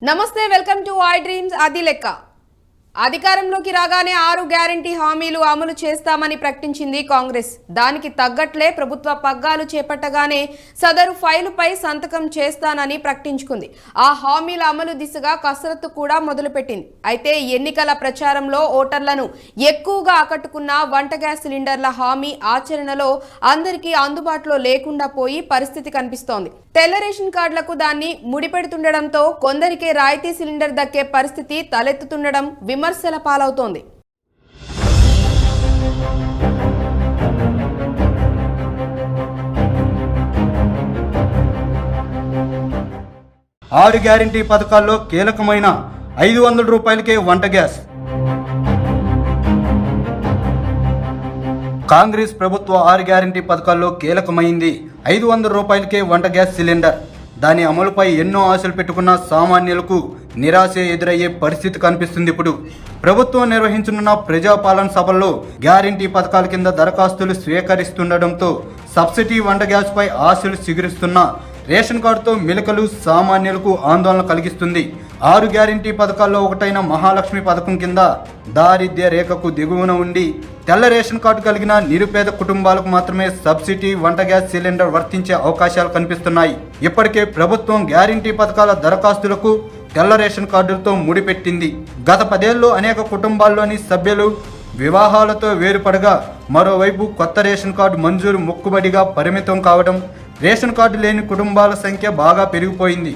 నమస్తే welcome to I dreams అది లెక్క అధికారంలోకి రాగానే 6 గ్యారెంటీ హామీలు అమలు చేస్తామని ప్రకటించింది కాంగ్రెస్. దానికి తగ్గట్లే ప్రభుత్వ పగ్గాలు చేపట్టగానే సదరు ఫైలుపై సంతకం చేస్తానని ప్రకటించుకుంది. ఆ హామీల అమలు దిశగా కసరత్తు కూడా మొదలుపెట్టింది. అయితే ఎన్నికల ప్రచారంలో ఓటర్లను ఎక్కువగా ఆకట్టుకున్న వంట గ్యాస్ సిలిండర్ల హామీ ఆచరణలో అందరికీ అందుబాటులో లేకుండా పోయి పరిస్థితి కనిపిస్తోంది. తెల్ల రేషన్ కార్డులకు దాన్ని ముడిపెడుతుండడంతో కొందరికే రాయితీ సిలిండర్ దక్కే పరిస్థితి తలెత్తుతుండడం విమర్శల పాలవుతోంది. ఆరు గ్యారెంటీ పథకాల్లో కీలకమైన 500 రూపాయలకే వంట గ్యాస్. కాంగ్రెస్ ప్రభుత్వ 6 గ్యారెంటీ పథకాల్లో కీలకమైంది 500 రూపాయలకే వంట గ్యాస్ సిలిండర్. దాని అమలుపై ఎన్నో ఆశలు పెట్టుకున్న సామాన్యులకు నిరాశ ఎదురయ్యే పరిస్థితి కనిపిస్తుంది. ఇప్పుడు ప్రభుత్వం నిర్వహించనున్న ప్రజాపాలన సభల్లో గ్యారెంటీ పథకాల కింద దరఖాస్తులు స్వీకరిస్తుండటంతో సబ్సిడీ వంట గ్యాస్ పై ఆశలు చిగురిస్తున్న రేషన్ కార్డుతో మెలకలు సామాన్యులకు ఆందోళన కలిగిస్తుంది. 6 గ్యారెంటీ పథకాల్లో ఒకటైన మహాలక్ష్మి పథకం కింద దారిద్ర్య రేఖకు దిగువన ఉండి తెల్ల రేషన్ కార్డు కలిగిన నిరుపేద కుటుంబాలకు మాత్రమే సబ్సిడీ వంట గ్యాస్ సిలిండర్ వర్తించే అవకాశాలు కనిపిస్తున్నాయి. ఇప్పటికే ప్రభుత్వం గ్యారెంటీ పథకాల దరఖాస్తులకు తెల్ల రేషన్ కార్డులతో ముడిపెట్టింది. గత 10 ఏళ్లలో అనేక కుటుంబాల్లోని సభ్యులు వివాహాలతో వేరుపడగా మరోవైపు కొత్త రేషన్ కార్డు మంజూరు మొక్కుబడిగా పరిమితం కావడం, రేషన్ కార్డు లేని కుటుంబాల సంఖ్య బాగా పెరిగిపోయింది.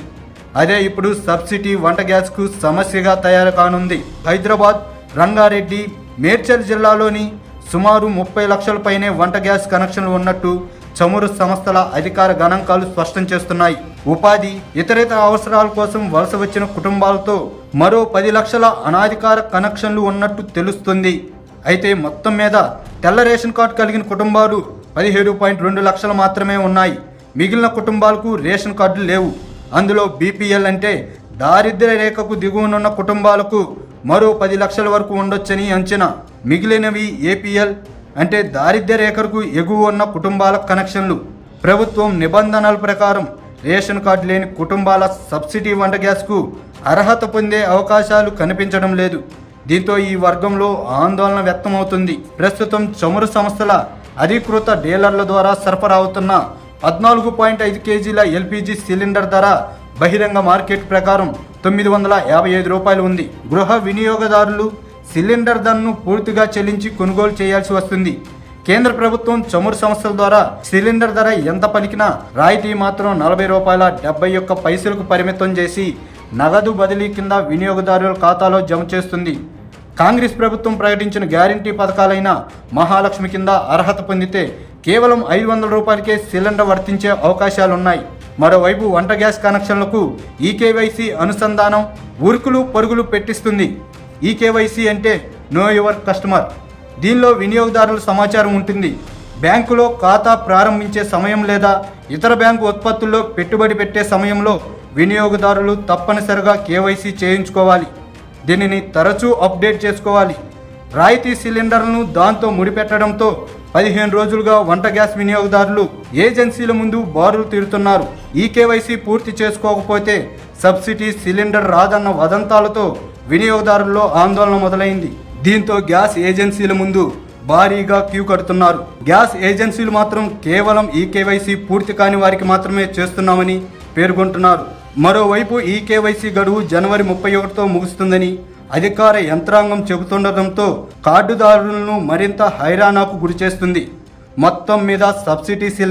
అదే ఇప్పుడు సబ్సిడీ వంట గ్యాస్కు సమస్యగా తయారు కానుంది. హైదరాబాద్, రంగారెడ్డి, మేడ్చల్ జిల్లాలోని సుమారు 30 లక్షల పైనే వంట గ్యాస్ కనెక్షన్లు ఉన్నట్టు చమురు సంస్థల అధికార గణాంకాలు స్పష్టం చేస్తున్నాయి. ఉపాధి, ఇతరేతర అవసరాల కోసం వలస వచ్చిన కుటుంబాలతో మరో 10 లక్షల అనాధికార కనెక్షన్లు ఉన్నట్టు తెలుస్తుంది. అయితే మొత్తం మీద తెల్ల రేషన్ కార్డు కలిగిన కుటుంబాలు 17.2 లక్షలు మాత్రమే ఉన్నాయి. మిగిలిన కుటుంబాలకు రేషన్ కార్డులు లేవు. అందులో బీపీఎల్ అంటే దారిద్ర్య రేఖకు దిగువనున్న కుటుంబాలకు మరో 10 లక్షల వరకు ఉండొచ్చని అంచనా. మిగిలినవి ఏపీఎల్ అంటే దారిద్ర్య రేఖకు ఎగువ ఉన్న కుటుంబాల కనెక్షన్లు. ప్రభుత్వం నిబంధనల ప్రకారం రేషన్ కార్డు లేని కుటుంబాల సబ్సిడీ వంట గ్యాస్కు అర్హత పొందే అవకాశాలు కనిపించడం లేదు. దీంతో ఈ వర్గంలో ఆందోళన వ్యక్తమవుతుంది. ప్రస్తుతం చమురు సంస్థల అధికృత డీలర్ల ద్వారా సరఫరా అవుతున్న 14.5 కేజీల ఎల్పీజీ సిలిండర్ ధర బహిరంగ మార్కెట్ ప్రకారం 955 రూపాయలు ఉంది. గృహ వినియోగదారులు సిలిండర్ ధరను పూర్తిగా చెల్లించి కొనుగోలు చేయాల్సి వస్తుంది. కేంద్ర ప్రభుత్వం చమురు సంస్థల ద్వారా సిలిండర్ ధర ఎంత పలికినా రాయితీ మాత్రం 40 రూపాయల 71 పైసలకు పరిమితం చేసి నగదు బదిలీ కింద వినియోగదారుల ఖాతాలో జమ చేస్తుంది. కాంగ్రెస్ ప్రభుత్వం ప్రకటించిన గ్యారంటీ పథకాలైన మహాలక్ష్మి కింద అర్హత పొందితే కేవలం 500 రూపాయలకే సిలిండర్ వర్తించే అవకాశాలున్నాయి. మరోవైపు వంట గ్యాస్ కనెక్షన్లకు ఈకేవైసీ అనుసంధానం ఉరుకులు పరుగులు పెట్టిస్తుంది. ఈకేవైసీ అంటే నో యువర్ కస్టమర్. దీనిలో వినియోగదారుల సమాచారం ఉంటుంది. బ్యాంకులో ఖాతా ప్రారంభించే సమయం లేదా ఇతర బ్యాంకు ఉత్పత్తుల్లో పెట్టుబడి పెట్టే సమయంలో వినియోగదారులు తప్పనిసరిగా కేవైసీ చేయించుకోవాలి. దీనిని తరచూ అప్డేట్ చేసుకోవాలి. రాయితీ సిలిండర్లను దాంతో ముడిపెట్టడంతో 15 రోజులుగా వంట గ్యాస్ వినియోగదారులు ఏజెన్సీల ముందు బారులు తీరుతున్నారు. ఈ కేవైసీ పూర్తి చేసుకోకపోతే సబ్సిడీ సిలిండర్ రాదన్న వదంతాలతో వినియోగదారుల్లో ఆందోళన మొదలైంది. దీంతో గ్యాస్ ఏజెన్సీల ముందు భారీగా క్యూ కడుతున్నారు. గ్యాస్ ఏజెన్సీలు మాత్రం కేవలం ఈ కేవైసీ పూర్తి కాని వారికి మాత్రమే చేస్తున్నామని పేర్కొంటున్నారు. మరోవైపు ఈ కేవైసీ గడువు జనవరి 31తో ముగుస్తుందని అధికార యంత్రాంగం చెబుతుండటంతో కార్డుదారులను మరింత హైరాణాకు గురిచేస్తుంది. మొత్తం మీద సబ్సిడీ